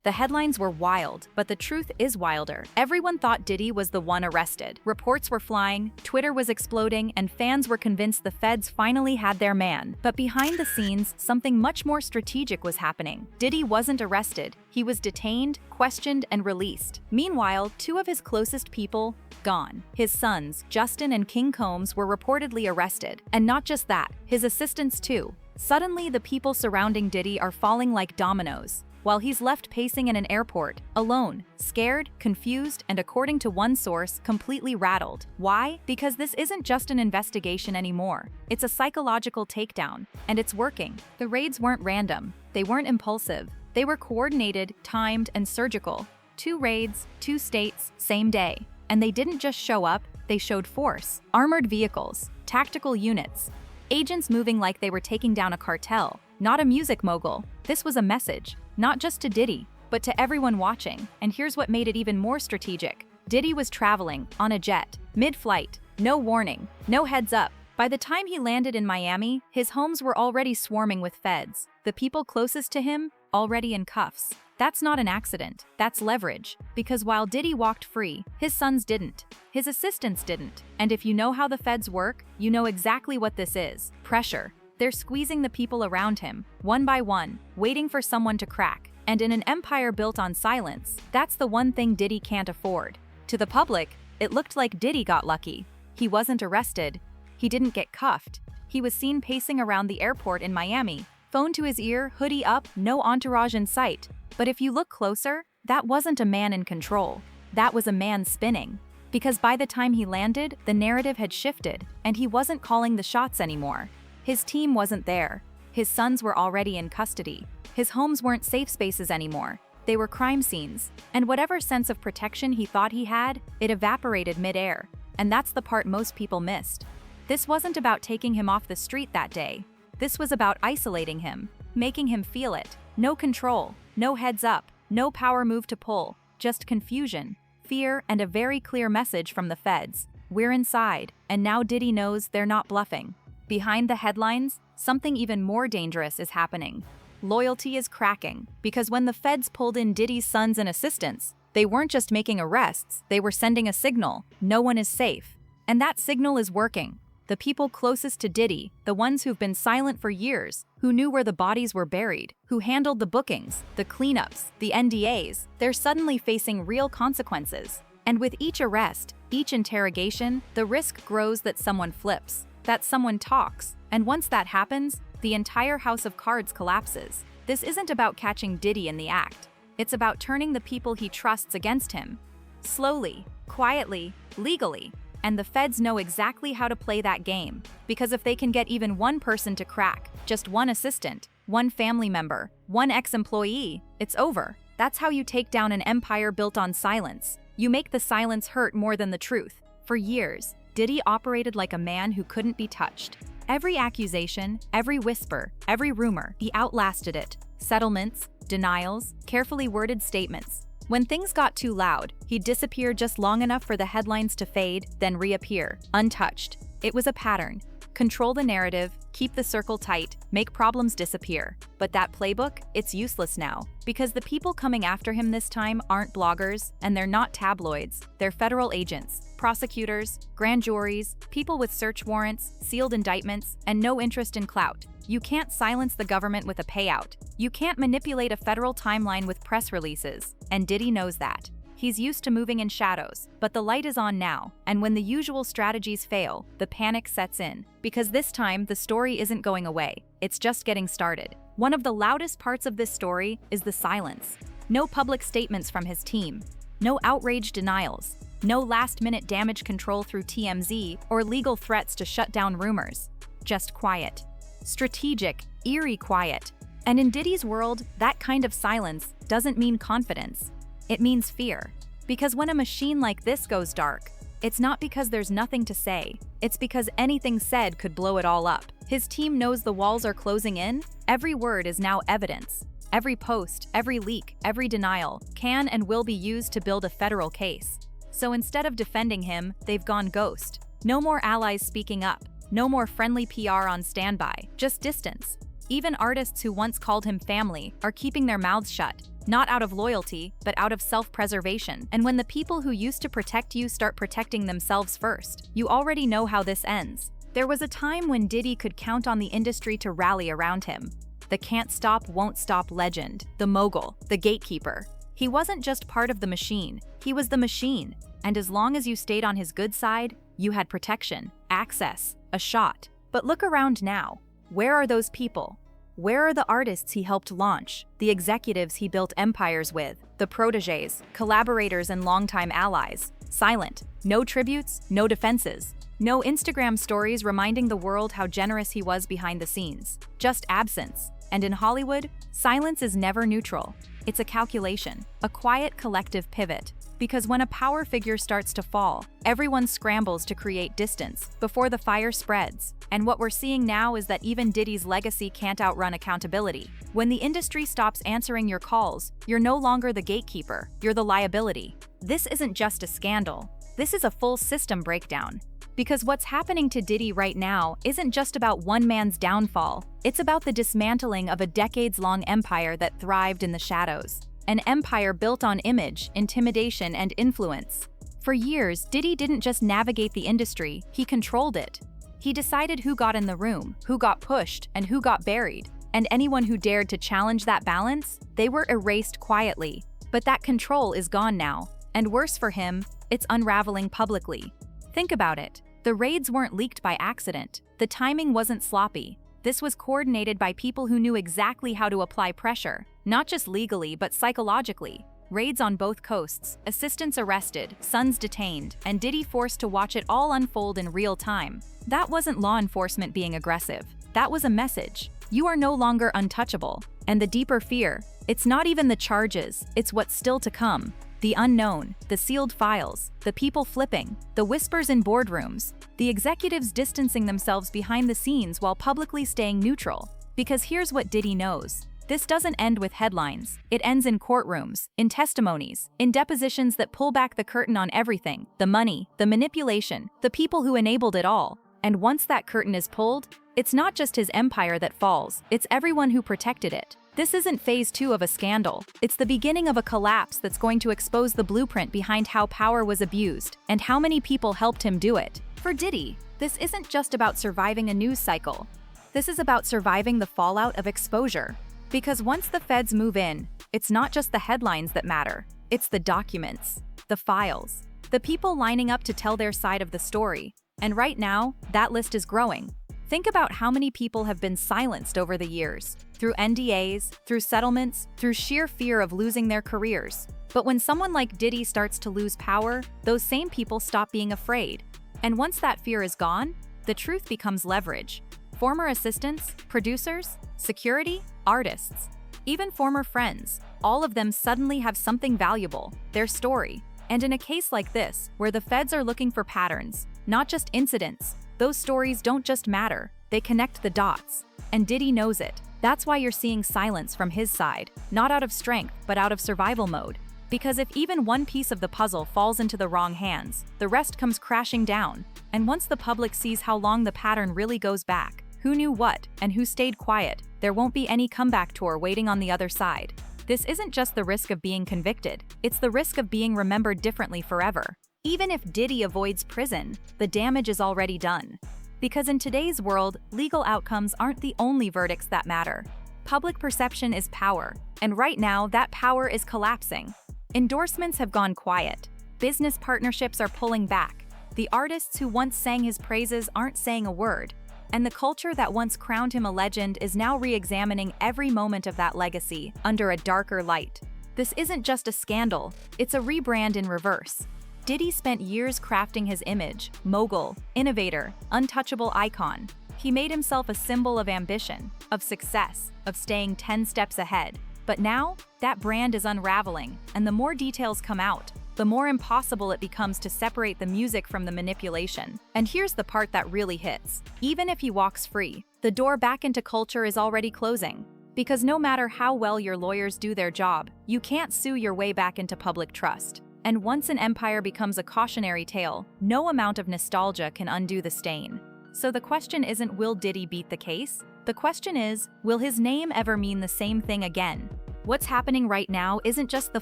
The headlines were wild, but the truth is wilder. Everyone thought Diddy was the one arrested. Reports were flying, Twitter was exploding, and fans were convinced the feds finally had their man. But behind the scenes, something much more strategic was happening. Diddy wasn't arrested. He was detained, questioned, and released. Meanwhile, two of his closest people, gone. His sons, Justin and King Combs, were reportedly arrested. And not just that, his assistants too. Suddenly, the people surrounding Diddy are falling like dominoes, while he's left pacing in an airport, alone, scared, confused, and according to one source, completely rattled. Why? Because this isn't just an investigation anymore. It's a psychological takedown, and it's working. The raids weren't random. They weren't impulsive. They were coordinated, timed, and surgical. 2 raids, 2 states, same day. And they didn't just show up, they showed force. Armored vehicles, tactical units, agents moving like they were taking down a cartel, not a music mogul. This was a message, not just to Diddy, but to everyone watching. And here's what made it even more strategic. Diddy was traveling, on a jet, mid-flight, no warning, no heads up. By the time he landed in Miami, his homes were already swarming with feds. The people closest to him, already in cuffs. That's not an accident, that's leverage. Because while Diddy walked free, his sons didn't. His assistants didn't. And if you know how the feds work, you know exactly what this is. Pressure. They're squeezing the people around him, one by one, waiting for someone to crack. And in an empire built on silence, that's the one thing Diddy can't afford. To the public, it looked like Diddy got lucky. He wasn't arrested. He didn't get cuffed. He was seen pacing around the airport in Miami, phone to his ear, hoodie up, no entourage in sight. But if you look closer, that wasn't a man in control. That was a man spinning. Because by the time he landed, the narrative had shifted, and he wasn't calling the shots anymore. His team wasn't there. His sons were already in custody. His homes weren't safe spaces anymore. They were crime scenes. And whatever sense of protection he thought he had, it evaporated mid-air. And that's the part most people missed. This wasn't about taking him off the street that day. This was about isolating him, making him feel it. No control, no heads up, no power move to pull, just confusion, fear, and a very clear message from the feds. We're inside, and now Diddy knows they're not bluffing. Behind the headlines, something even more dangerous is happening. Loyalty is cracking, because when the feds pulled in Diddy's sons and assistants, they weren't just making arrests, they were sending a signal: no one is safe. And that signal is working. The people closest to Diddy, the ones who've been silent for years, who knew where the bodies were buried, who handled the bookings, the cleanups, the NDAs, they're suddenly facing real consequences. And with each arrest, each interrogation, the risk grows that someone flips, that someone talks. And once that happens, the entire house of cards collapses. This isn't about catching Diddy in the act. It's about turning the people he trusts against him. Slowly, quietly, legally. And the feds know exactly how to play that game. Because if they can get even one person to crack, just one assistant, one family member, one ex-employee, it's over. That's how you take down an empire built on silence. You make the silence hurt more than the truth. For years, Diddy operated like a man who couldn't be touched. Every accusation, every whisper, every rumor, he outlasted it. Settlements, denials, carefully worded statements. When things got too loud, he'd disappear just long enough for the headlines to fade, then reappear, untouched. It was a pattern. Control the narrative, keep the circle tight, make problems disappear. But that playbook, it's useless now. Because the people coming after him this time aren't bloggers, and they're not tabloids. They're federal agents, prosecutors, grand juries, people with search warrants, sealed indictments, and no interest in clout. You can't silence the government with a payout. You can't manipulate a federal timeline with press releases. And Diddy knows that. He's used to moving in shadows, but the light is on now, and when the usual strategies fail, the panic sets in. Because this time, the story isn't going away, it's just getting started. One of the loudest parts of this story is the silence. No public statements from his team, no outraged denials, no last-minute damage control through TMZ or legal threats to shut down rumors. Just quiet. Strategic, eerie quiet. And in Diddy's world, that kind of silence doesn't mean confidence. It means fear. Because when a machine like this goes dark, it's not because there's nothing to say. It's because anything said could blow it all up. His team knows the walls are closing in. Every word is now evidence. Every post, every leak, every denial can and will be used to build a federal case. So instead of defending him, they've gone ghost. No more allies speaking up. No more friendly PR on standby. Just distance. Even artists who once called him family are keeping their mouths shut. not out of loyalty, but out of self-preservation. And when the people who used to protect you start protecting themselves first, you already know how this ends. There was a time when Diddy could count on the industry to rally around him. The can't stop, won't stop legend, the mogul, the gatekeeper. He wasn't just part of the machine, he was the machine. And as long as you stayed on his good side, you had protection, access, a shot. But look around now. Where are those people? Where are the artists he helped launch, the executives he built empires with, the protégés, collaborators and longtime allies? Silent. No tributes, no defenses. No Instagram stories reminding the world how generous he was behind the scenes. Just absence. And in Hollywood, silence is never neutral. It's a calculation, a quiet collective pivot. Because when a power figure starts to fall, everyone scrambles to create distance before the fire spreads. And what we're seeing now is that even Diddy's legacy can't outrun accountability. When the industry stops answering your calls, you're no longer the gatekeeper, you're the liability. This isn't just a scandal, this is a full system breakdown. Because what's happening to Diddy right now isn't just about one man's downfall, it's about the dismantling of a decades-long empire that thrived in the shadows. An empire built on image, intimidation, and influence. For years, Diddy didn't just navigate the industry, he controlled it. He decided who got in the room, who got pushed, and who got buried. And anyone who dared to challenge that balance, they were erased quietly. But that control is gone now. And worse for him, it's unraveling publicly. Think about it. The raids weren't leaked by accident. The timing wasn't sloppy. This was coordinated by people who knew exactly how to apply pressure, not just legally but psychologically. Raids on both coasts, assistants arrested, sons detained, and Diddy forced to watch it all unfold in real time. That wasn't law enforcement being aggressive. That was a message. You are no longer untouchable. And the deeper fear, it's not even the charges, it's what's still to come. The unknown, the sealed files, the people flipping, the whispers in boardrooms, the executives distancing themselves behind the scenes while publicly staying neutral. Because here's what Diddy knows. This doesn't end with headlines. It ends in courtrooms, in testimonies, in depositions that pull back the curtain on everything, the money, the manipulation, the people who enabled it all. And once that curtain is pulled, it's not just his empire that falls, it's everyone who protected it. This isn't phase 2 of a scandal. It's the beginning of a collapse that's going to expose the blueprint behind how power was abused and how many people helped him do it. For Diddy, this isn't just about surviving a news cycle. This is about surviving the fallout of exposure. Because once the feds move in, it's not just the headlines that matter. It's the documents, the files, the people lining up to tell their side of the story. And right now, that list is growing. Think about how many people have been silenced over the years, through NDAs, through settlements, through sheer fear of losing their careers. But when someone like Diddy starts to lose power, those same people stop being afraid. And once that fear is gone, the truth becomes leverage. Former assistants, producers, security, artists, even former friends, all of them suddenly have something valuable, their story. And in a case like this, where the feds are looking for patterns, not just incidents, those stories don't just matter, they connect the dots. And Diddy knows it. That's why you're seeing silence from his side, not out of strength, but out of survival mode. Because if even one piece of the puzzle falls into the wrong hands, the rest comes crashing down. And once the public sees how long the pattern really goes back, who knew what, and who stayed quiet, there won't be any comeback tour waiting on the other side. This isn't just the risk of being convicted, it's the risk of being remembered differently forever. Even if Diddy avoids prison, the damage is already done. Because in today's world, legal outcomes aren't the only verdicts that matter. Public perception is power, and right now that power is collapsing. Endorsements have gone quiet. Business partnerships are pulling back. The artists who once sang his praises aren't saying a word. And the culture that once crowned him a legend is now re-examining every moment of that legacy under a darker light. This isn't just a scandal, it's a rebrand in reverse. Diddy spent years crafting his image, mogul, innovator, untouchable icon. He made himself a symbol of ambition, of success, of staying 10 steps ahead. But now, that brand is unraveling, and the more details come out, the more impossible it becomes to separate the music from the manipulation. And here's the part that really hits. Even if he walks free, the door back into culture is already closing. Because no matter how well your lawyers do their job, you can't sue your way back into public trust. And once an empire becomes a cautionary tale, no amount of nostalgia can undo the stain. So the question isn't will Diddy beat the case? The question is, will his name ever mean the same thing again? What's happening right now isn't just the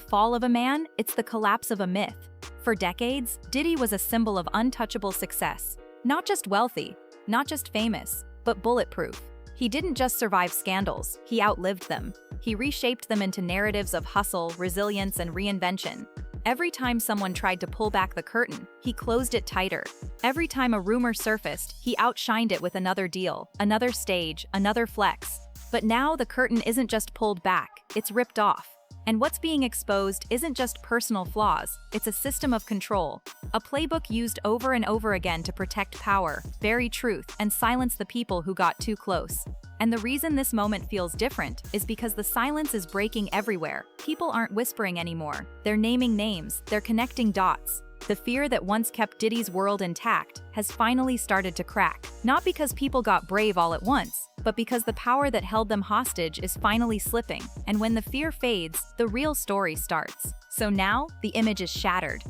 fall of a man, it's the collapse of a myth. For decades, Diddy was a symbol of untouchable success. Not just wealthy, not just famous, but bulletproof. He didn't just survive scandals, he outlived them. He reshaped them into narratives of hustle, resilience, and reinvention. Every time someone tried to pull back the curtain, he closed it tighter. Every time a rumor surfaced, he outshined it with another deal, another stage, another flex. But now the curtain isn't just pulled back, it's ripped off. And what's being exposed isn't just personal flaws, it's a system of control. A playbook used over and over again to protect power, bury truth, and silence the people who got too close. And the reason this moment feels different is because the silence is breaking everywhere. People aren't whispering anymore. They're naming names, they're connecting dots. The fear that once kept Diddy's world intact has finally started to crack. Not because people got brave all at once, but because the power that held them hostage is finally slipping. And when the fear fades, the real story starts. So now, the image is shattered.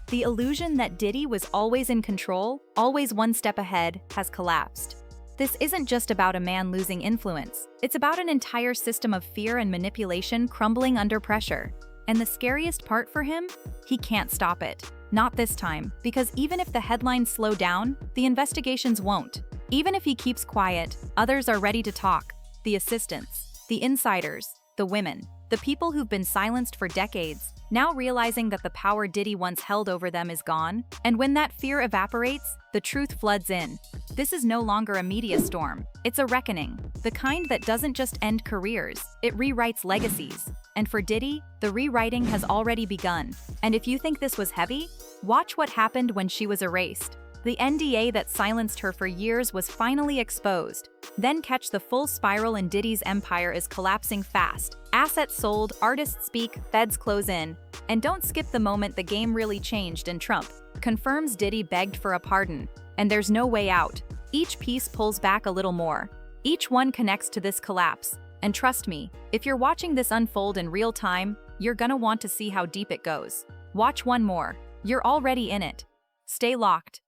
The illusion that Diddy was always in control, always one step ahead, has collapsed. This isn't just about a man losing influence. It's about an entire system of fear and manipulation crumbling under pressure. And the scariest part for him? He can't stop it. Not this time, because even if the headlines slow down, the investigations won't. Even if he keeps quiet, others are ready to talk. The assistants, the insiders, the women, the people who've been silenced for decades, now realizing that the power Diddy once held over them is gone. And when that fear evaporates, the truth floods in. This is no longer a media storm. It's a reckoning. The kind that doesn't just end careers, it rewrites legacies. And for Diddy, the rewriting has already begun. And if you think this was heavy, watch what happened when she was erased. The NDA that silenced her for years was finally exposed. Then catch the full spiral in Diddy's empire is collapsing fast. Assets sold, artists speak, feds close in. And don't skip the moment the game really changed and Trump confirms Diddy begged for a pardon. And there's no way out. Each piece pulls back a little more. Each one connects to this collapse. And trust me, if you're watching this unfold in real time, you're gonna want to see how deep it goes. Watch one more. You're already in it. Stay locked.